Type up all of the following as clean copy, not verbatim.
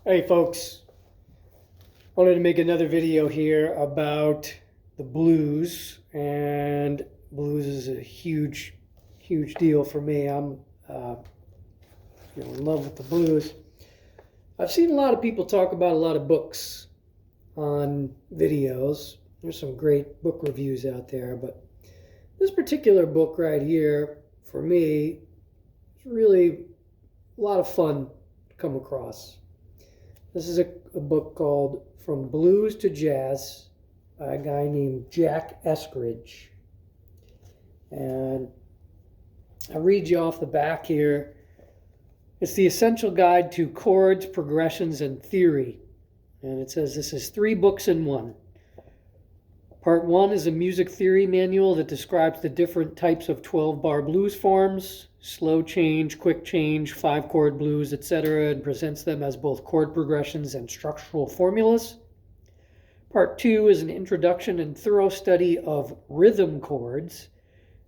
Hey folks, wanted to make another video here about the blues, and blues is a huge deal for me. I'm in love with the blues. I've seen a lot of people talk about a lot of books on videos. There's some great book reviews out there, but this particular book right here, for me, is really a lot of fun to come across. This is a book called From Blues to Jazz by a guy named Jack Eskridge. And I'll read you off the back here. It's the essential guide to chords, progressions, and theory. And it says this is 3 books in one. Part 1 is a music theory manual that describes the different types of 12-bar blues forms, slow change, quick change, 5-chord blues, etc., and presents them as both chord progressions and structural formulas. Part 2 is an introduction and thorough study of rhythm chords,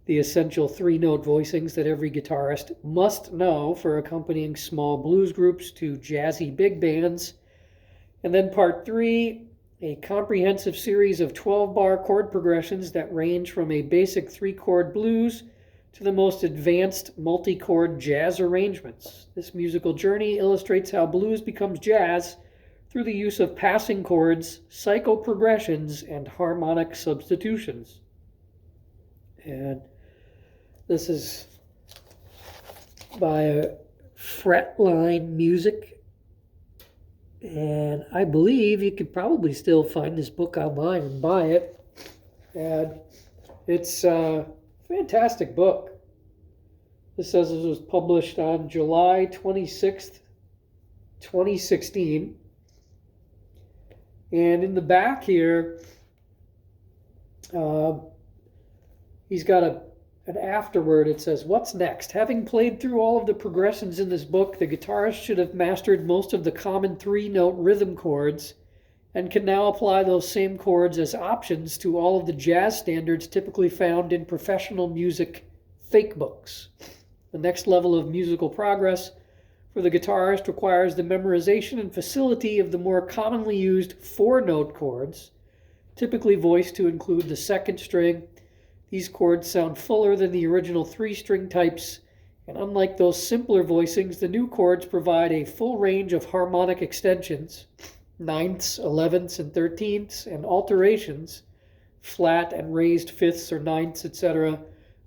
the essential 3-note voicings that every guitarist must know for accompanying small blues groups to jazzy big bands. And then Part 3, a comprehensive series of 12-bar chord progressions that range from a basic 3-chord blues to the most advanced multi-chord jazz arrangements. This musical journey illustrates how blues becomes jazz through the use of passing chords, psychoprogressions, and harmonic substitutions. And this is by Fretline Music. And I believe you could probably still find this book online and buy it. And it's a fantastic book. This says it was published on July 26th, 2016. And in the back here, he's got an afterword. It says, "What's next? Having played through all of the progressions in this book, the guitarist should have mastered most of the common 3-note rhythm chords and can now apply those same chords as options to all of the jazz standards typically found in professional music fake books. The next level of musical progress for the guitarist requires the memorization and facility of the more commonly used 4-note chords, typically voiced to include the 2nd string. These chords sound fuller than the original 3-string types, and unlike those simpler voicings, the new chords provide a full range of harmonic extensions, 9ths, 11ths, and 13ths, and alterations, flat and raised 5ths or 9ths, etc.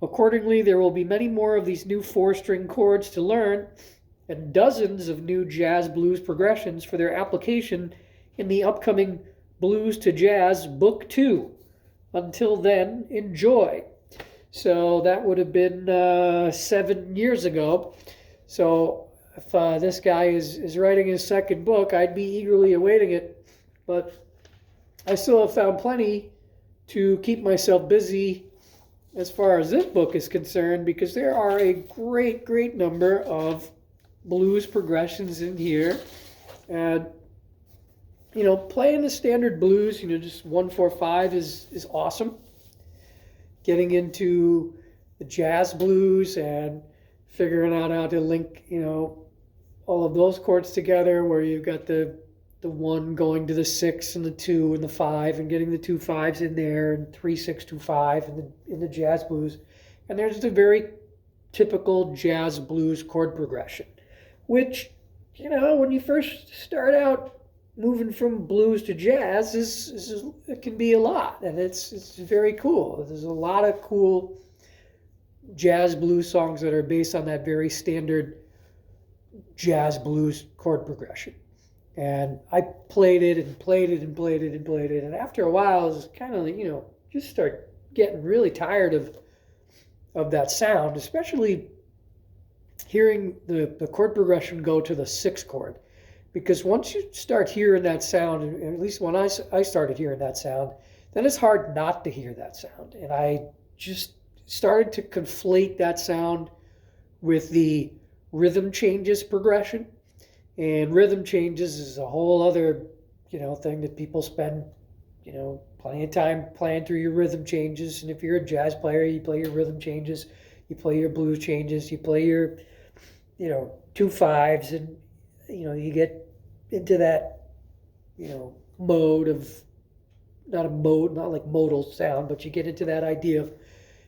Accordingly, there will be many more of these new 4-string chords to learn, and dozens of new jazz blues progressions for their application in the upcoming Blues to Jazz Book 2. Until then, enjoy." So that would have been 7 years ago. So if this guy is writing his 2nd book, I'd be eagerly awaiting it. But I still have found plenty to keep myself busy as far as this book is concerned, because there are a great number of blues progressions in here. And playing the standard blues, just 1-4-5 is awesome. Getting into the jazz blues and figuring out how to link, all of those chords together, where you've got the 1 going to the 6 and the 2 and the 5, and getting the 2 5s in there, and 3 6 2 5 in the jazz blues. And there's the very typical jazz blues chord progression, which, when you first start out moving from blues to jazz, it can be a lot, and it's very cool. There's a lot of cool jazz blues songs that are based on that very standard jazz blues chord progression. And I played it, and after a while, I was kind of, just start getting really tired of that sound, especially hearing the chord progression go to the 6th chord. Because once you start hearing that sound, and at least when I started hearing that sound, then it's hard not to hear that sound. And I just started to conflate that sound with the rhythm changes progression. And rhythm changes is a whole other, thing that people spend, plenty of time playing through your rhythm changes. And if you're a jazz player, you play your rhythm changes, you play your blues changes, you play your, 2/5s, and, you get into that, mode of, not like modal sound, but you get into that idea of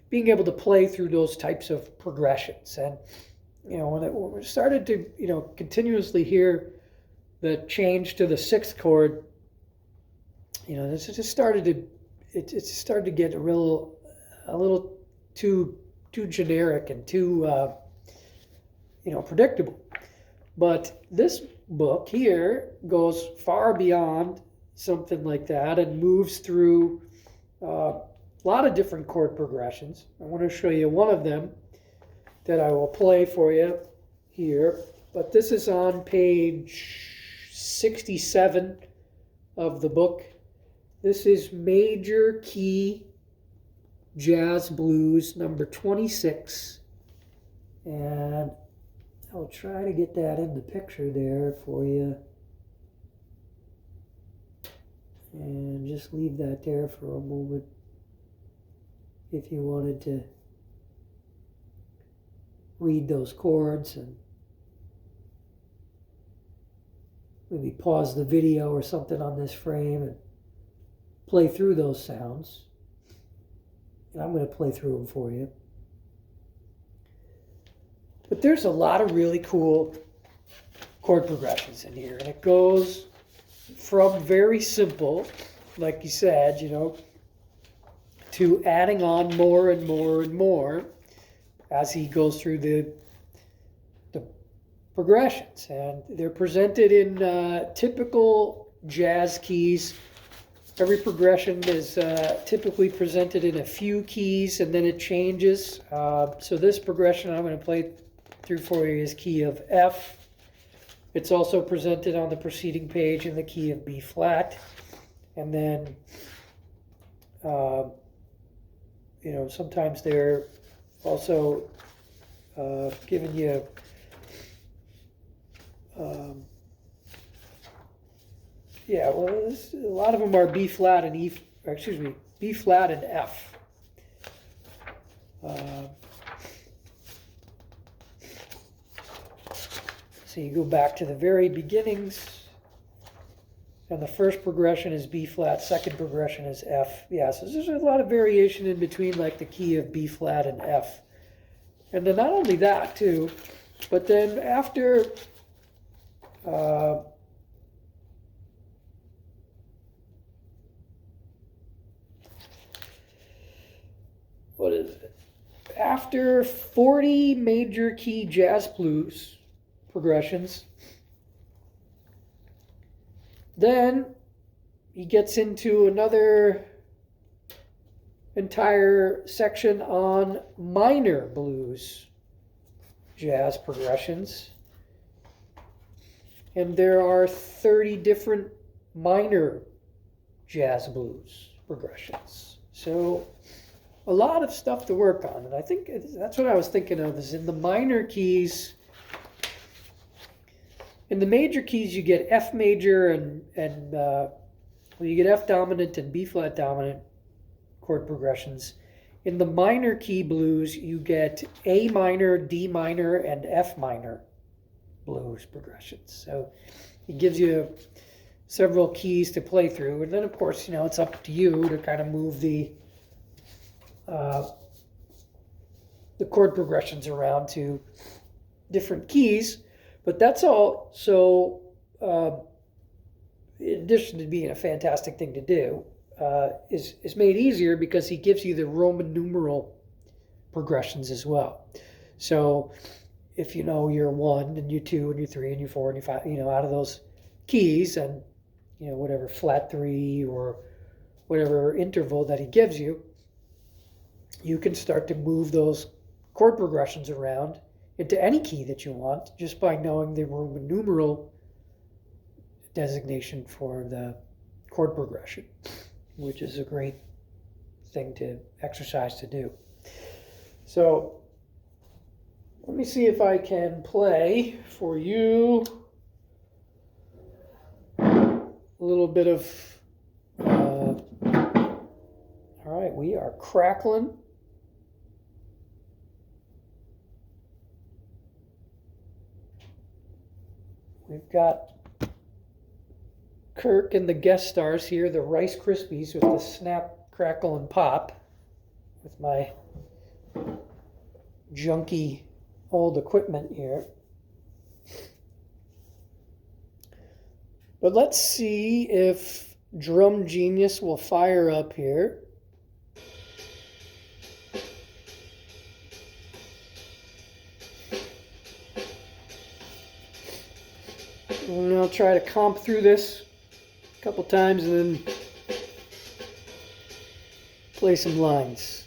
being able to play through those types of progressions. And, when we started to, continuously hear the change to the sixth chord, it just started to get a little too generic and too, predictable. But this book here goes far beyond something like that and moves through a lot of different chord progressions. I want to show you one of them that I will play for you here. But this is on page 67 of the book. This is Major Key Jazz Blues number 26. And I'll try to get that in the picture there for you. And just leave that there for a moment if you wanted to read those chords and maybe pause the video or something on this frame and play through those sounds. And I'm going to play through them for you. But there's a lot of really cool chord progressions in here. And it goes from very simple, like you said, to adding on more and more and more as he goes through the progressions. And they're presented in typical jazz keys. Every progression is typically presented in a few keys, and then it changes. So this progression I'm going to play through for you is key of F. It's also presented on the preceding page in the key of B flat. And then, sometimes they're also giving you a lot of them are B flat and B flat and F. So you go back to the very beginnings, and the first progression is B flat, second progression is F. Yeah, so there's a lot of variation in between, like the key of B flat and F. And then not only that, too, but then after what is it? After 40 major key jazz blues progressions, then he gets into another entire section on minor blues jazz progressions. And there are 30 different minor jazz blues progressions. So a lot of stuff to work on. And I think that's what I was thinking of, is in the minor keys. In the major keys, you get F major and you get F dominant and B flat dominant chord progressions. In the minor key blues, you get A minor, D minor, and F minor blues progressions. So it gives you several keys to play through. And then, of course, it's up to you to kind of move the chord progressions around to different keys. But that's all. So in addition to being a fantastic thing to do, is made easier because he gives you the Roman numeral progressions as well. So if you know your 1 and your 2 and your 3 and your 4 and your 5, out of those keys, and whatever flat 3 or whatever interval that he gives you, you can start to move those chord progressions around into any key that you want just by knowing the Roman numeral designation for the chord progression, which is a great thing to exercise to do. So let me see if I can play for you a little bit of, all right, we are crackling. We've got Kirk and the guest stars here, the Rice Krispies with the snap, crackle, and pop, with my junky old equipment here. But let's see if Drum Genius will fire up here. And I'll try to comp through this a couple times and then play some lines.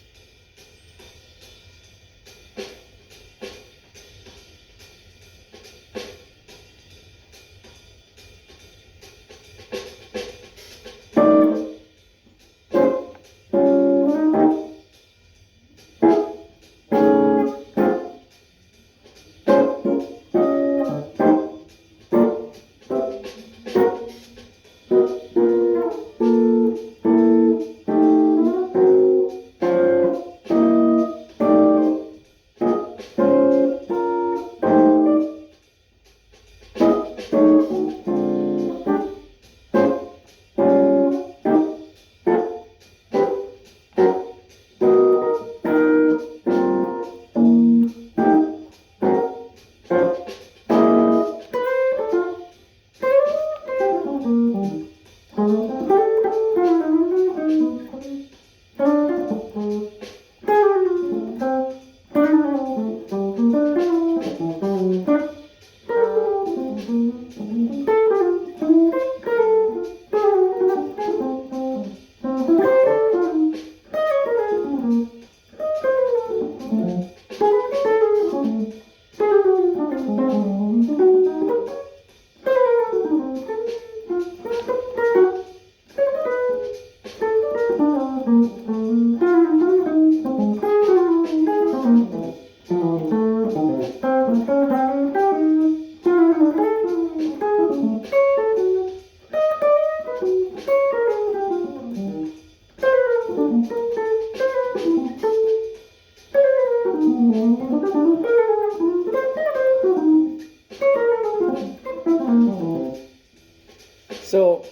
So,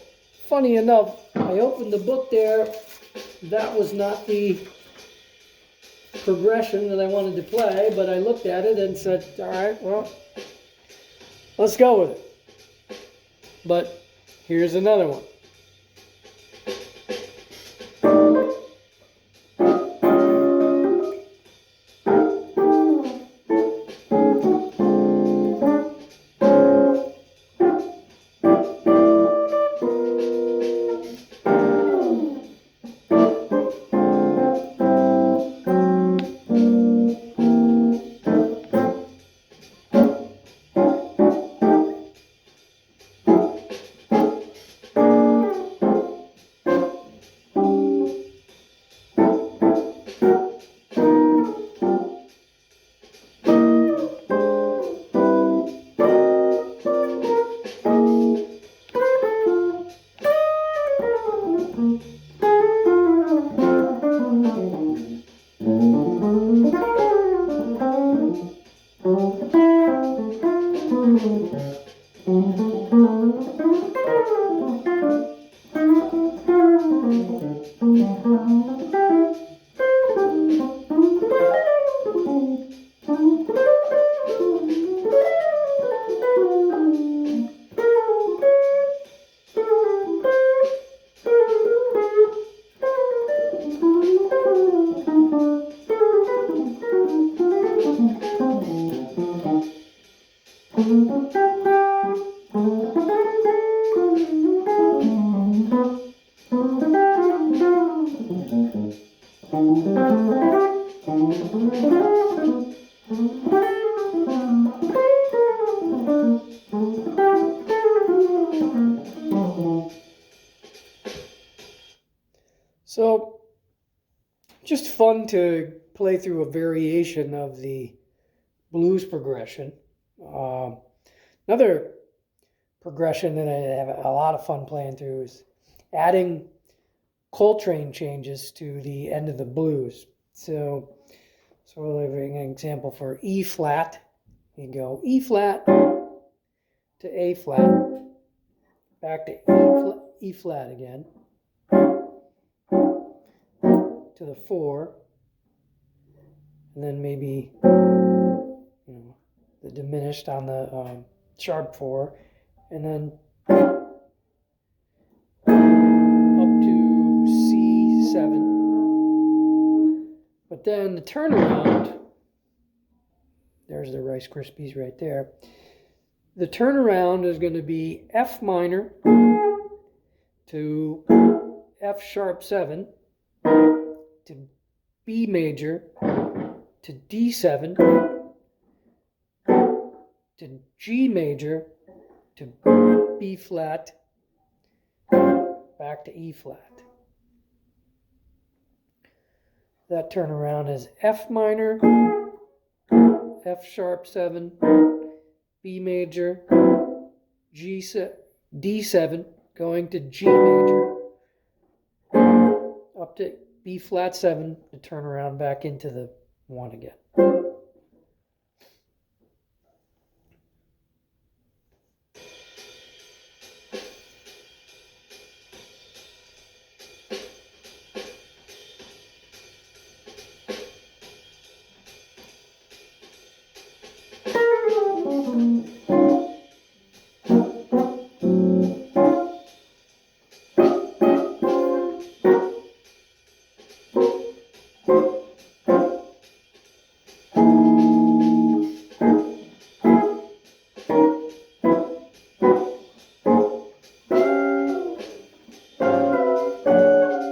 funny enough, I opened the book there. That was not the progression that I wanted to play, but I looked at it and said, all right, well, let's go with it. But here's another one. So, just fun to play through a variation of the blues progression. Another progression that I have a lot of fun playing through is adding Coltrane changes to the end of the blues. So we're giving an example for E flat. You go E flat to A flat, back to E flat again, to the 4, and then maybe, you know, the diminished on the sharp 4, and then up to C7. But then the turnaround, there's the Rice Krispies right there. The turnaround is going to be F minor to F sharp 7 to B major to D7 to G major to B flat back to E flat. That turnaround is F minor, F sharp 7, B major, D7, going to G major, up to B flat 7 to turn around back into the 1 again.